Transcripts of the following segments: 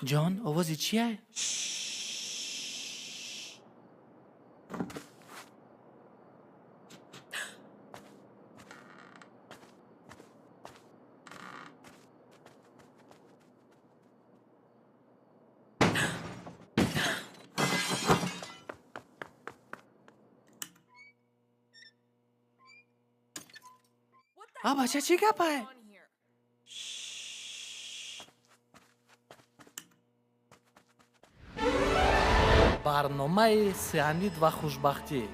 جان آوازی چیه؟ بچه چی گپه؟ برنامه سیانید و خوشبختی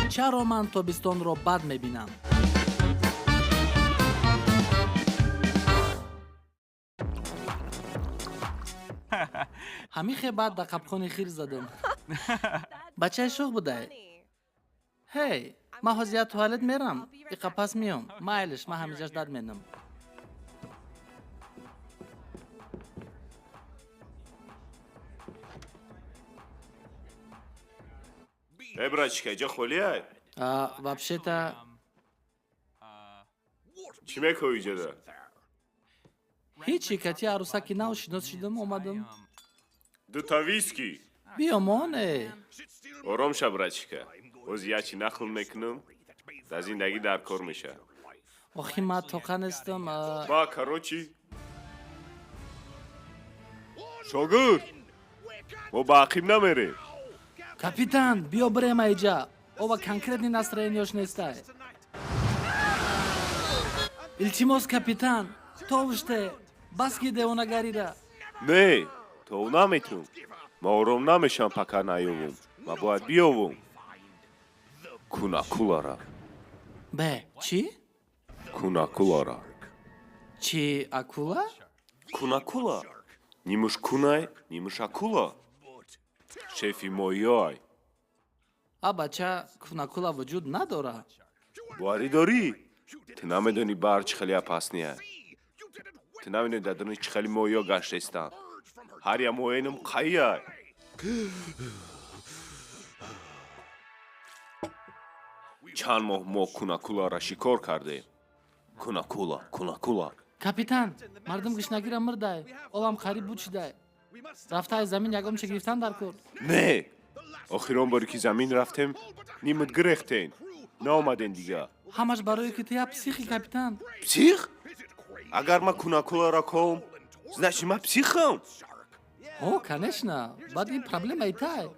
چرا من تابستان را بد میبینم؟ همیشه بعد در قبخون خیر زدم. بچه شوق بوده. هی من حاضیت توالت میرم ای قپس میام مایلش من همیجاش داد مینم. Брачка, جا خالیه؟ вообще-то چی میکنی اینجا؟ هیچی کتی عروسکی نو شناس شدم اومدم. دو تا ویسکی. بیامانه. آرام شو брачка. وضعیتی نخل میکنم. در زندگی در کار میشه. آخی من توقع نیستم. با کاروچی. شاگرد. ما باقیم نمیریم. کاپیتان بیا بریم ایجا. او کنکرتنی настроениеش نیسته. التماس کاپیتان. توشته. بس گیده اونا گریده. نه. تو نمیتونم. ما آرام نمیشم پکر نیوم. ما باید بیاوم. کناکولارا. به چی؟ کناکولارا. چی اکولا؟ کناکولا. نیمش کنای نیمش اکولا. شفی مویای. بچه کناکولا وجود نداره. باری داری؟ تو نمیدونی بار چه خیلی پاسنیه. تو نمیدونی دادنی چه خیلی مویا گشت استان. هر یا موینم قایه. چند ماه ما کناکولا را شکار کرده. کناکولا. کاپیتان مردم گشنگی را مرده. اولم خریب بود شده. رفته از زمین یکم چه گرفتن در کرد. نه. آخران باری که زمین رفتیم نیمت گرفتین. نامدین دیگه. همش برای که تیا پسیخی کاپیتان. پسیخ؟ اگر ما کناکولا را کام значит ما پسیخم. او کنشنا بعد این پرابلم ایتای.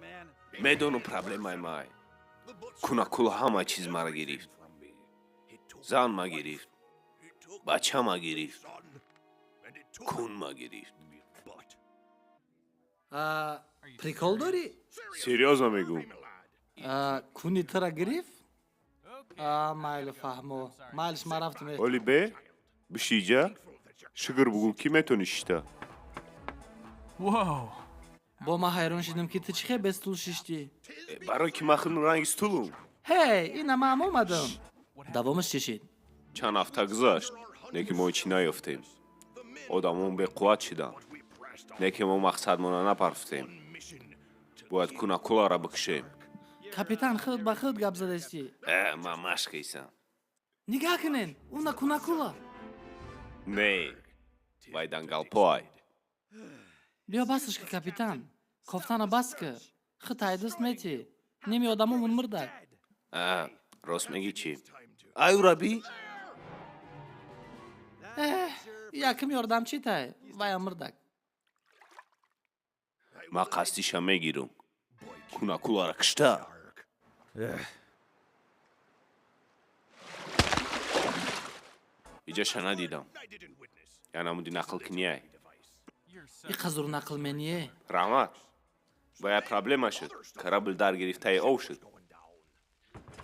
میدونم پرابلم مای. کناکولا همه چیز مرا گرفت. زن ما گرفت. بچه ما گرفت. کون ما گرفت. پریکول داری؟ سریازم میگم. کونی تو را گرفت؟ مایل فهمو. مایلش ما رفتم. اولی به بشیجه شگر بگو کی میتونی شیشته. با ما حیران شدم که تو چی بستول شیشتی؟ برای که مخن رنگ استولم. هی اینا من اومدم. دوامش چی شد؟ چند هفته گذشت. نه که ما چی نیافتیم. آدمون به قوت شدن. نه که ما مقصدمون نپرفتیم. باید کناکولا را بکشیم. کاپیتان خود با خود گپ زدستی. من مشک ایسم. نگاه کنین اونا کناکولا. نه. باید دنگل پای. بیا بسش که کاپیتان. کفتانا بس که. خطای دست میتی. نیمی آدمون مرده. راست میگی چی؟ ایو ربی؟ یکم یاردم چی تای؟ وای مرده. ما قصدیشم میگیرم. کناکولا را کشته. اینجا شنا دیدم. یعنی نمودی نقل کنیه. این قضور نقل منیه. رحمت. باید پرابلم شد. کرابل در گرفته او شد.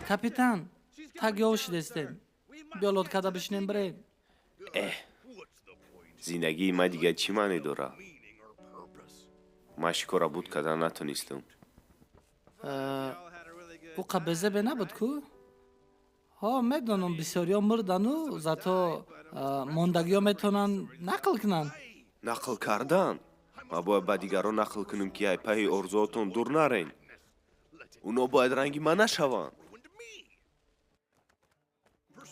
کاپیتان تاگی اوش دستیم. بیا لود کده بشنیم بریم. زندگی ما دیگه چی معنی داره؟ ما شکارا بود کده نتونستم. او قبضه به نبود کو؟ ها میدونم بسیاری ها مردن و زتا ماندگی ها میتونن نقل کنن. نقل کردن؟ ما باید با دیگران نقل کنیم که ای پای ارزوتون دور نرین. اونا باید رنگی من نشوند.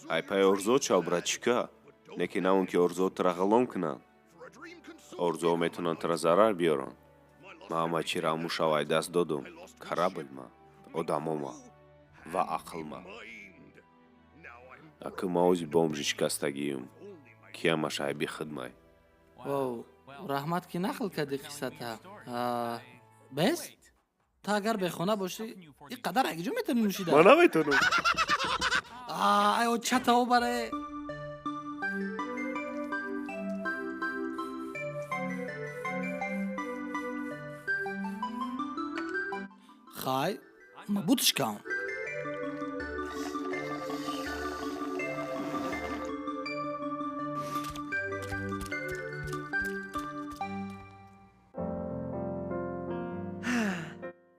ای پای ارزو چاو براتچیکا. نکه نه اون که ارزو ترا غلام کنن. ارزو میتونن ترا ضرر بیارن. ما همه چی را موشاوی دست دادم. کرابل ما. آدماما. و عقل ما. اکه ما اوزی بوم شکستگیم. کیا مشای بی خدمای. واو رحمت که نقل کردی قصه تا بس تا اگر به خونه باشی این قدر اگه جو میتونی نوشیده ما نمیتونم. ایو چطا بره خای ما بودش کام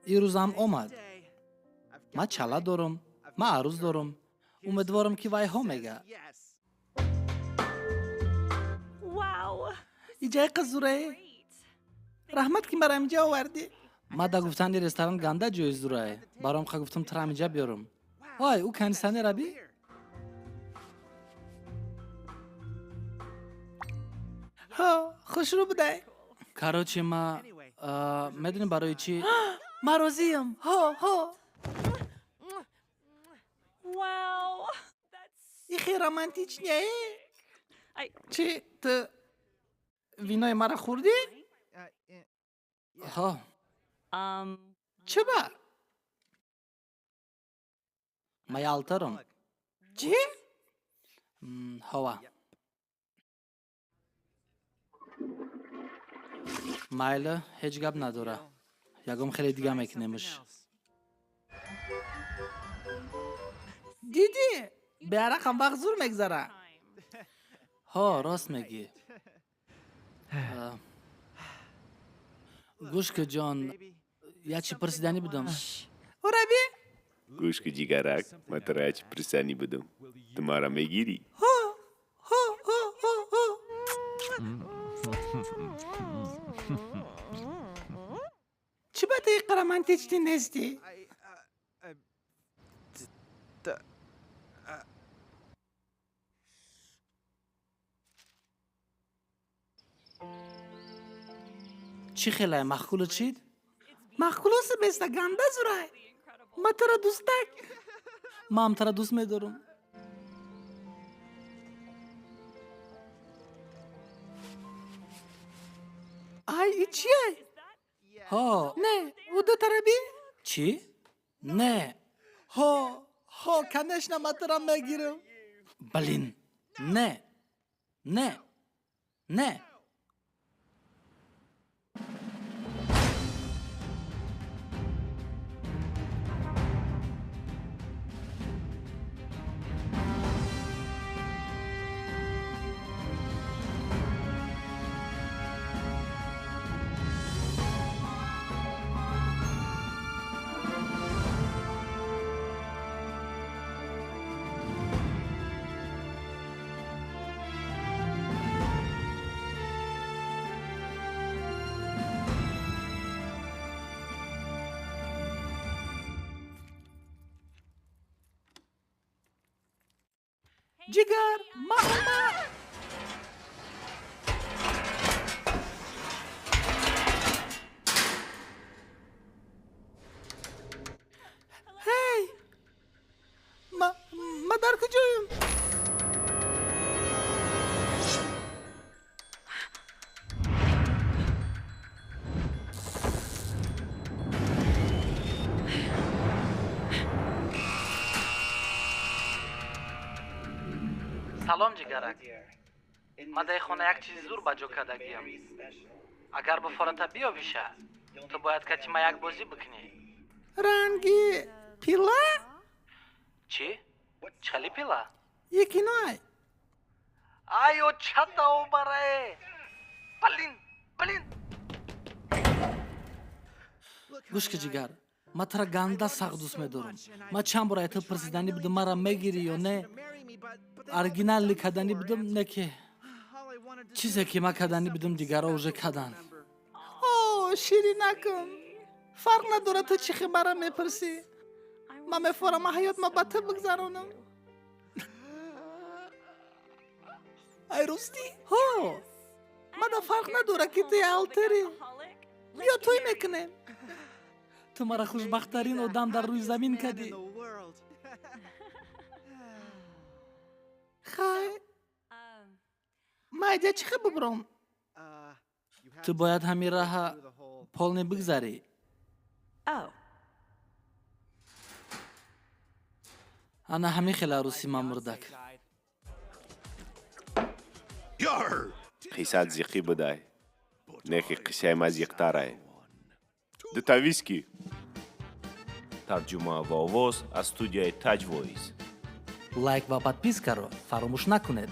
این روزم اومد ما چلا دارم ما عروض دارم امیدوارم که وای ها میگه اینجای قزوره رحمت که مرا اینجا آوردی ما دا گفتن این رستوران گنده جوی زوره برام خواه گفتم ترم اینجا بیارم وای او کنیستانی را بی ها خوش رو بوده کاروچی ما میدونیم برای چی ما راضیم ها این خیلی رومانتیچ نیه چی تو وینای مرا خوردی؟ ها چه با؟ ما یالترم چی؟ هوا مایله هیچ گب نداره یکم خیلی دیگه میکنیمش دیدی؟ به رقم وقت زور میگذره ها راست میگی گوشک جان یا چی پرسیدنی بدم او ربی؟ گوش که جیگرک ما ترا چی پرسانی بدم. تمارا میگیری. چی با تی قرمانتیچتی نیستی؟ چی خیلی مخکولو چید؟ مخکولوس بیسته گنده زورای ما ترا دوستک ما هم ترا دوست میدارم ای چیه؟ ها نه او دو ترا بی؟ چی؟ نه ها کنش ما ترا میگیرم بلین نه جگر ماما هی ما در کجایم سلام جگرک ما در خانه یک چیزی زور بجا کردگیم اگر بفارتا بیا بیشه تو باید که ما یک بازی بکنی رنگی پیلا؟ چی؟ چلی پیلا؟ یکی نای ایو چطا او برای بلین گوش که جگر ما ترا گنده سخت دوست میدارم ما چند برای تو پرسیدنی بدم مرا میگیری یا نه ارگینال کدنی بدم نه که چیزی که ما کدنی بدم دیگر اوجه کدن اوه شیری نکن فرق نداره تو چی خبره میپرسی. من میفورم حیات ما با تو بگذرونم. ای راستی؟ ها من فرق نداره که توی التری یا توی میکنیم. تو مرا خوشبختترین آدم در روی زمین کردی. خای ما اینجا چی ببرم؟ تو باید همین راه پالنی بگذاری. انا همین خیلی عروسی من مردک. قیسات زیقی بدای. نخی قیسای ما زیقتاره. دوتا ویسکی. ترجمه و آواز از استودیوی تاج وایس. لایک و подписка رو فراموش نکنید.